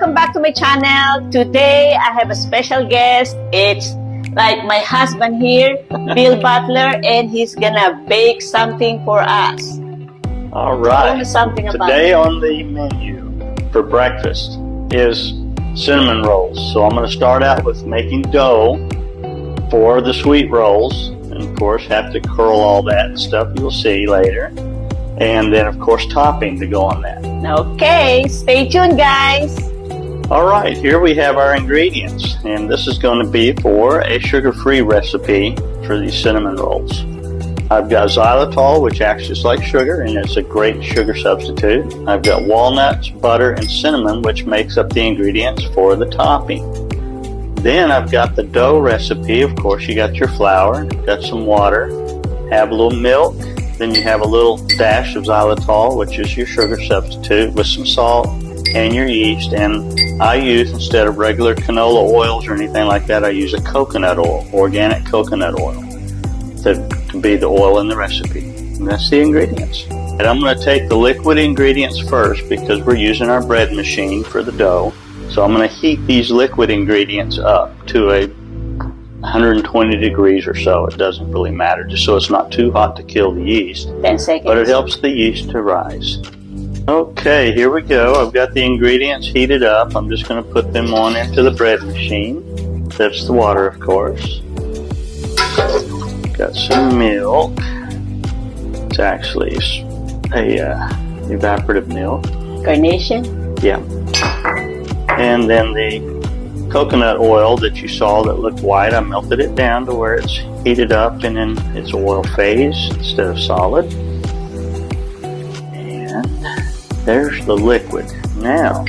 welcome back to my channel. Today I have a special guest. It's like my husband here, Bill Butler, and he's gonna bake something for us. All right. Tell me something about Today it. on the menu for breakfast is cinnamon rolls. So I'm going to start out with making dough for the sweet rolls, and of course have to curl all that stuff you'll see later, and then of course topping to go on that. Okay, stay tuned, guys. All right, here we have our ingredients, and this is going to be for a sugar-free recipe for these cinnamon rolls. I've got xylitol, which acts just like sugar, and it's a great sugar substitute. I've got walnuts, butter, and cinnamon, which makes up the ingredients for the topping. Then I've got the dough recipe. Of course, you got your flour, got some water, have a little milk, then you have a little dash of xylitol, which is your sugar substitute, with some salt and your yeast. And I use, instead of regular canola oils or anything like that, I use a coconut oil, organic coconut oil, to be the oil in the recipe. And that's the ingredients. And I'm going to take the liquid ingredients first because we're using our bread machine for the dough. So I'm going to heat these liquid ingredients up to a 120 degrees or so. It doesn't really matter, just so it's not too hot to kill the yeast. 10 seconds. But it helps the yeast to rise. Okay, here we go. I've got the ingredients heated up. I'm just going to put them on into the bread machine. That's the water, of course. Got some milk. It's actually a evaporative milk. Carnation? Yeah. And then the coconut oil that you saw that looked white, I melted it down to where it's heated up and in its oil phase instead of solid. And there's the liquid. Now,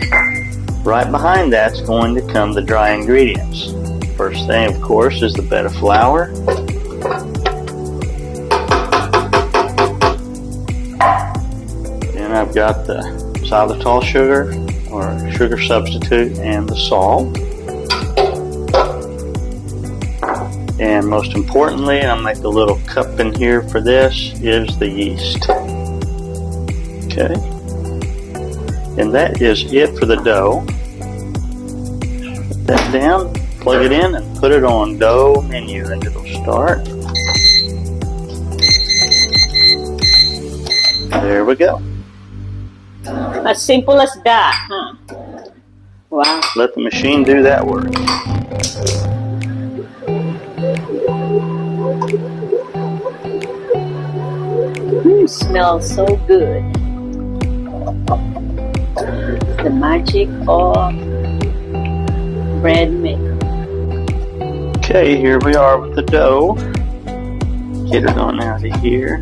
right behind that's going to come the dry ingredients. First thing, of course, is the bed of flour. Then I've got the xylitol sugar, or sugar substitute, and the salt. And most importantly, and I'll make a little cup in here for this, is the yeast. Okay. And that is it for the dough. Put that down, plug it in, and put it on dough menu, and it'll start. There we go. As simple as that, huh? Wow. Let the machine do that work. Smells so good. The magic of bread maker. Okay, here we are with the dough. Get it on out of here.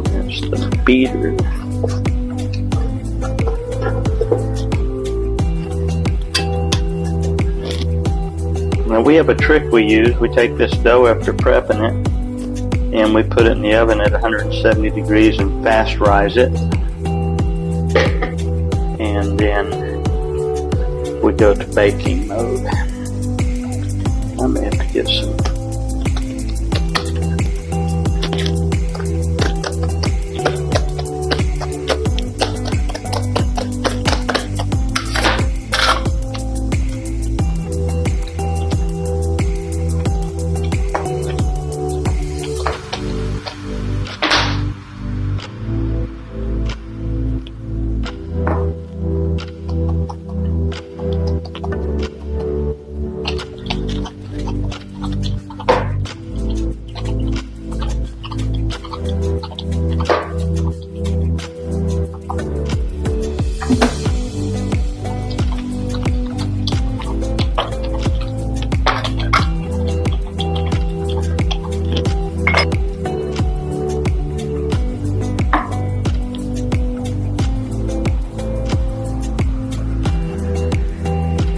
There's the beater. Now we have a trick we use. We take this dough after prepping it and we put it in the oven at 170 degrees and fast rise it. And then we go to baking mode. I may have to get some.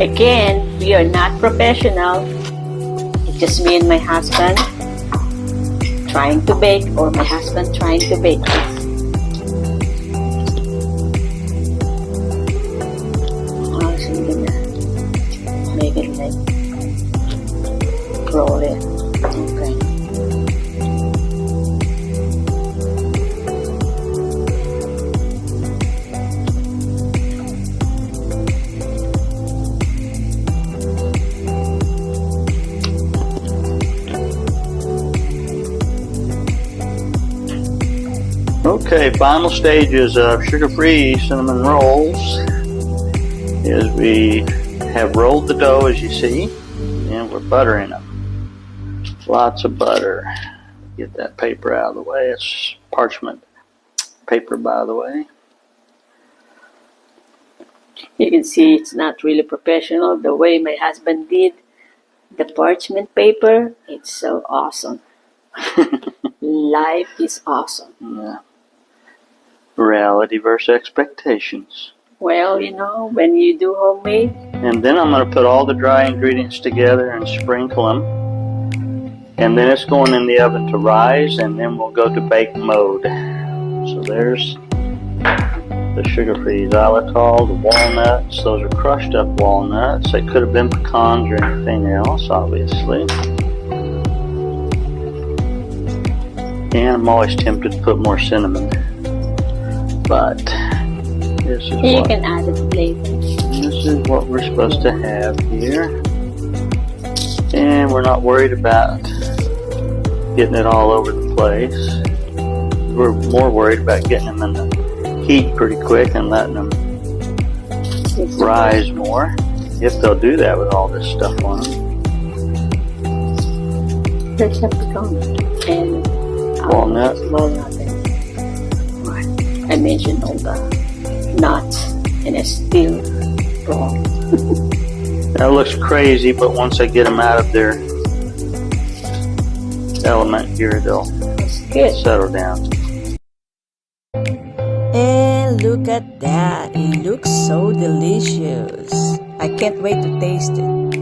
Again, we are not professional. It's just me and my husband trying to bake, or my husband trying to bake this. So I'm gonna make it like roll it. Okay. Okay, final stages of sugar-free cinnamon rolls is we have rolled the dough, as you see, and we're buttering them. Lots of butter. Get that paper out of the way. It's parchment paper, by the way. You can see it's not really professional the way my husband did the parchment paper. It's so awesome. Life is awesome. Yeah. Reality versus expectations. Well, when you do homemade. And then I'm going to put all the dry ingredients together and sprinkle them. And then it's going in the oven to rise, and then we'll go to bake mode. So there's the sugar-free xylitol, the walnuts. Those are crushed up walnuts. They could have been pecans or anything else, obviously. And I'm always tempted to put more cinnamon. But this is you can add it later. This is what we're supposed to have here. And we're not worried about getting it all over the place. We're more worried about getting them in the heat pretty quick and letting them rise more. If they'll do that with all this stuff on them. There's a pecan and walnut. I mentioned all the nuts and it's still wrong. That looks crazy, but once I get them out of their element here, they'll settle down. And look at that, it looks so delicious. I can't wait to taste it.